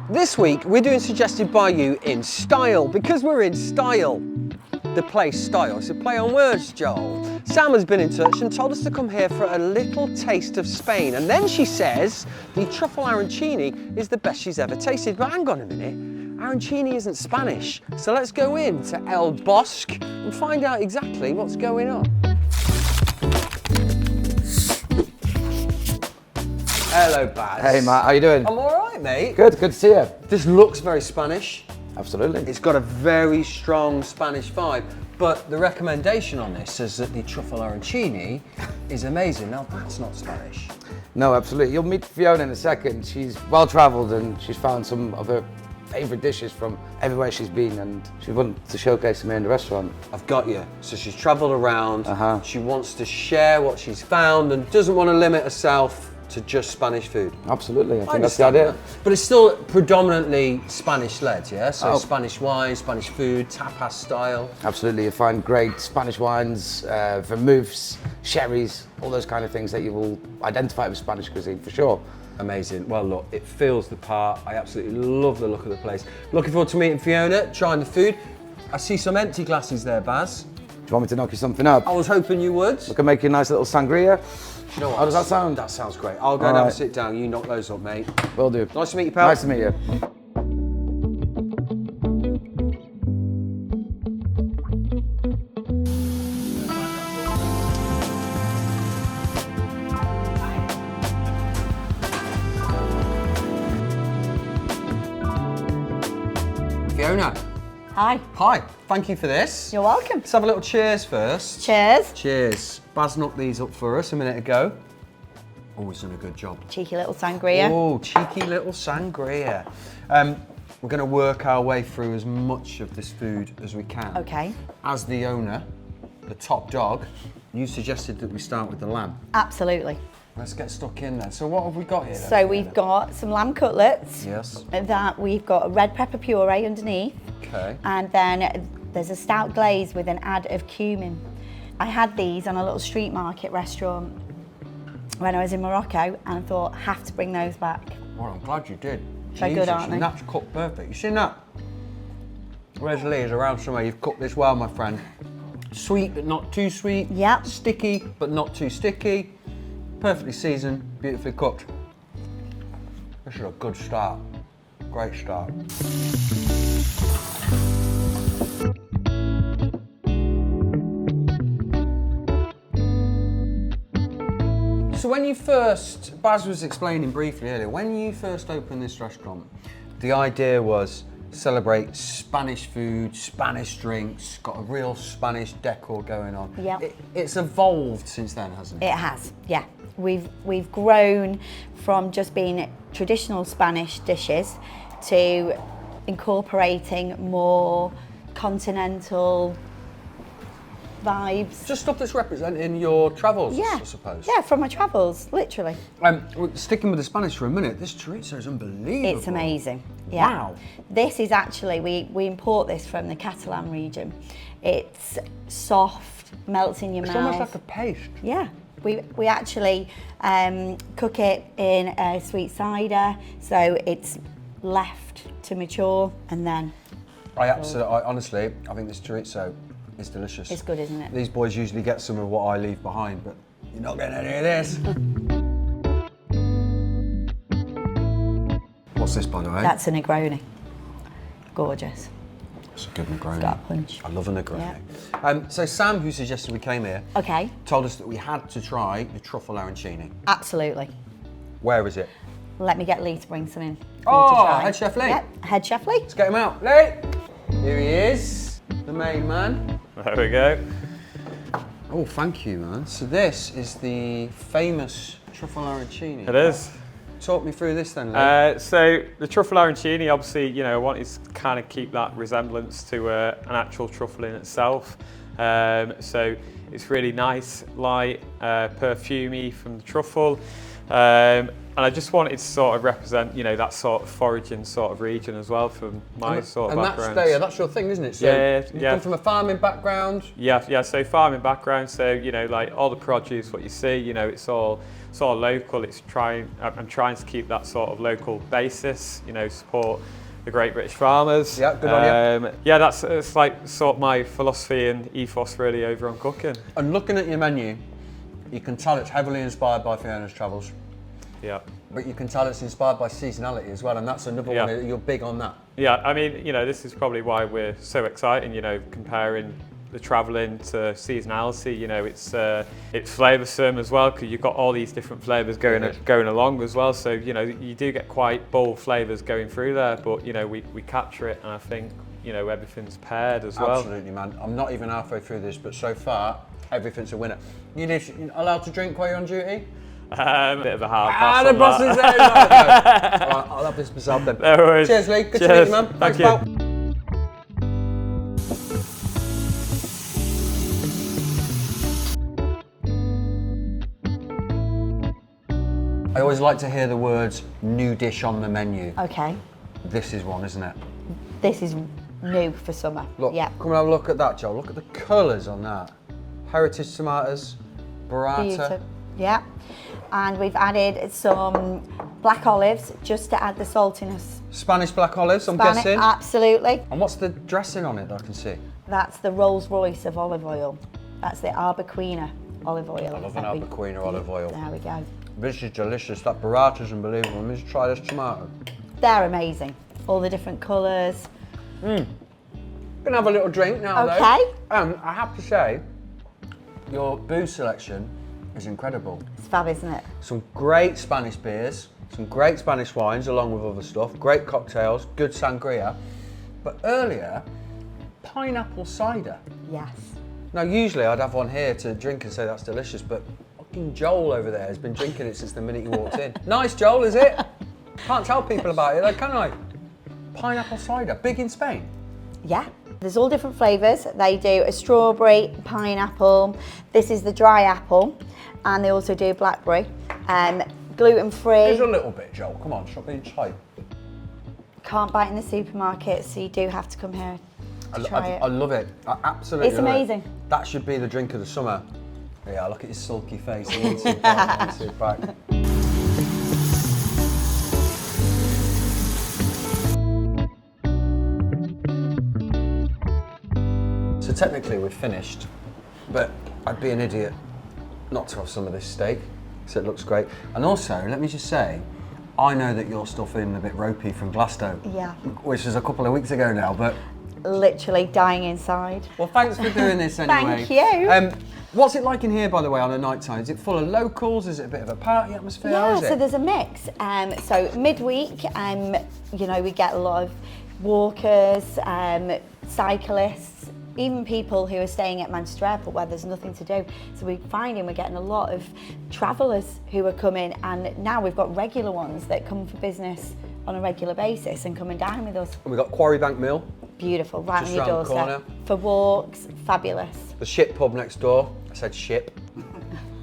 This week we're doing Suggested by You in Styal, because we're in Styal. The place Styal, it's a play on words, Joel. Sam has been in touch and told us to come here for a little taste of Spain, and then she says the truffle arancini is the best she's ever tasted. But hang on a minute, arancini isn't Spanish, so let's go in to El Bosc and find out exactly what's going on. Hello, Baz. Hey, Matt, how you doing? I'm all right, mate. Good to see you. This looks very Spanish. Absolutely. It's got a very strong Spanish vibe, but the recommendation on this is that the truffle arancini is amazing. Now, that's not Spanish. No, absolutely. You'll meet Fiona in a second. She's well-travelled and she's found some of her favourite dishes from everywhere she's been, and she wanted to showcase them here in the restaurant. I've got you. So she's travelled around, she wants to share what she's found and doesn't want to limit herself to just Spanish food. Absolutely, I think that's the idea. That. But it's still predominantly Spanish-led, yeah? So Spanish wine, Spanish food, tapas style. Absolutely, you find great Spanish wines, vermouths, sherries, all those kind of things that you will identify with Spanish cuisine for sure. Amazing. Well, look, it fills the part. I absolutely love the look of the place. Looking forward to meeting Fiona, trying the food. I see some empty glasses there, Baz. Do you want me to knock you something up? I was hoping you would. We can make you a nice little sangria. You know what? How does that sound? That sounds great. I'll go and have a sit down. You knock those up, mate. Will do. Nice to meet you, pal. Nice to meet you. Fiona. Hi. Hi. Thank you for this. You're welcome. Let's have a little cheers first. Cheers. Cheers. Baz knocked these up for us a minute ago. Always done a good job. Cheeky little sangria. Oh, cheeky little sangria. We're going to work our way through as much of this food as we can. Okay. As the owner, the top dog, you suggested that we start with the lamb. Absolutely. Let's get stuck in then. So what have we got here? So we've got some lamb cutlets. Yes. That we've got a red pepper puree underneath. Okay. And then there's a stout glaze with an add of cumin. I had these on a little street market restaurant when I was in Morocco, and I thought, I have to bring those back. Well, I'm glad you did. They're good, aren't they? And that's cooked perfect. You seen that? Where's Lee? Is around somewhere. You've cooked this well, my friend. Sweet, but not too sweet. Yep. Sticky, but not too sticky. Perfectly seasoned, beautifully cooked. This is a good start. Great start. So when you first, Baz was explaining briefly earlier, when you first opened this restaurant, the idea was celebrate Spanish food, Spanish drinks, got a real Spanish decor going on. Yeah. It's evolved since then, hasn't it? It has, yeah. We've grown from just being traditional Spanish dishes to incorporating more continental vibes. Just stuff that's representing your travels, Yeah. I suppose. Yeah, from my travels, literally. Sticking with the Spanish for a minute, this chorizo is unbelievable. It's amazing. Yeah. Wow. This is actually, we import this from the Catalan region. It's soft, melts in your It's mouth. almost like a paste. Yeah. We actually cook it in a sweet cider, so it's left to mature, and then... Honestly, I think this chorizo is delicious. It's good, isn't it? These boys usually get some of what I leave behind, but you're not getting any of this. What's this, by the way? That's a Negroni. Gorgeous. It's a good Negroni. It's got a punch. I love a Negroni. Yeah. So Sam, who suggested we came here, Okay. told us that we had to try the truffle arancini. Absolutely. Where is it? Let me get Lee to bring some in for you to try. Head Chef Lee. Yep, Head Chef Lee. Let's get him out. Lee! Here he is, the main man. There we go. Oh, thank you, man. So this is the famous truffle arancini. It is. Talk me through this then, Lee. So the truffle arancini, obviously, I wanted to kind of keep that resemblance to an actual truffle in itself. So it's really nice, light, perfumey from the truffle. And I just wanted to sort of represent, you know, that sort of foraging sort of region as well from my sort of background. And that's your thing, isn't it? So you come from a farming background? Yeah, so farming background, so, you know, like all the produce, what you see, you know, it's all local. I'm trying to keep that sort of local basis, you know, support the great British farmers. Yeah, good on you. Yeah, it's like sort of my philosophy and ethos really over on cooking. And looking at your menu, you can tell it's heavily inspired by Fiona's travels. Yeah. But you can tell it's inspired by seasonality as well, and that's another one, you're big on that. Yeah, I mean, you know, this is probably why we're so exciting, you know, comparing the travelling to seasonality. You know, it's flavoursome as well, because you've got all these different flavours going along as well. So, you know, you do get quite bold flavours going through there, but, you know, we capture it, and I think, you know, everything's paired as well. Absolutely, man. I'm not even halfway through this, but so far, everything's a winner. You're allowed to drink while you're on duty? Bit of a hard pass. The boss is there. No. All right, I'll have this myself then. No worries. Cheers, Lee. Good to meet you, man. Thank you. Pal. I always like to hear the words new dish on the menu. Okay. This is one, isn't it? This is new for summer. Look, yeah. Come and have a look at that, Joe. Look at the colours on that. Heritage tomatoes, burrata. Beautiful. Yeah. And we've added some black olives just to add the saltiness. Spanish black olives, I'm guessing. Absolutely. And what's the dressing on it that I can see? That's the Rolls Royce of olive oil. That's the Arbequina olive oil. I love an Arbequina olive oil. There we go. This is delicious. That burrata's unbelievable. Let me just try this tomato. They're amazing. All the different colours. Gonna have a little drink now, Okay. though. I have to say, your booze selection is incredible. It's fab, isn't it? Some great Spanish beers, some great Spanish wines along with other stuff, great cocktails, good sangria. But earlier, pineapple cider. Yes. Now usually I'd have one here to drink and say that's delicious, but fucking Joel over there has been drinking it since the minute he walked in. Nice, Joel, is it? Can't tell people about it though, can I? Pineapple cider, big in Spain? Yeah. There's all different flavours. They do a strawberry, pineapple. This is the dry apple. And they also do blackberry. Gluten-free. Here's a little bit, Joel. Come on, stop being tight. Can't buy it in the supermarket, so you do have to come here to try it. I love it. I absolutely It's love amazing. It. That should be the drink of the summer. Yeah, look at his sulky face. He wants it back. He wants it back. So technically we're finished, but I'd be an idiot not to have some of this steak, because it looks great. And also, let me just say, I know that you're still feeling a bit ropey from Glasgow. Yeah. Which was a couple of weeks ago now, but... Literally dying inside. Well, thanks for doing this anyway. Thank you. What's it like in here, by the way, on a night time? Is it full of locals? Is it a bit of a party atmosphere? How Yeah, is it? so there's a mix. So midweek, you know, we get a lot of walkers, cyclists, even people who are staying at Manchester Airport where there's nothing to do. So we're getting a lot of travellers who are coming, and now we've got regular ones that come for business on a regular basis and come and dine with us. And we've got Quarry Bank Mill. Beautiful, right Just on your round the doorstep. corner. For walks, fabulous. The Ship pub next door. I said ship.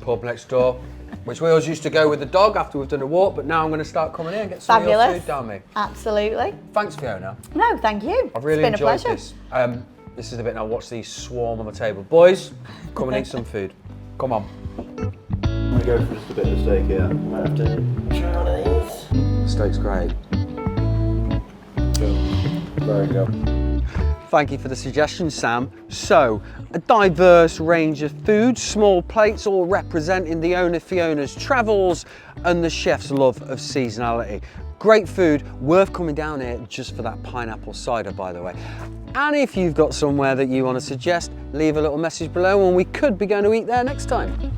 Pub next door. Which we always used to go with the dog after we've done a walk, but now I'm going to start coming in and get some of your food down me. Absolutely. Thanks, Fiona. No, thank you. I've really it's been enjoyed a pleasure. this. This is the bit now. Watch these swarm on the table. Boys, come and eat some food. Come on. I'm going to go for just a bit of steak here. I might have to try one of these. Steak's great. Very good. Thank you for the suggestion, Sam. So, a diverse range of foods, small plates, all representing the owner Fiona's travels and the chef's love of seasonality. Great food, worth coming down here just for that pineapple cider, by the way. And if you've got somewhere that you want to suggest, leave a little message below and we could be going to eat there next time.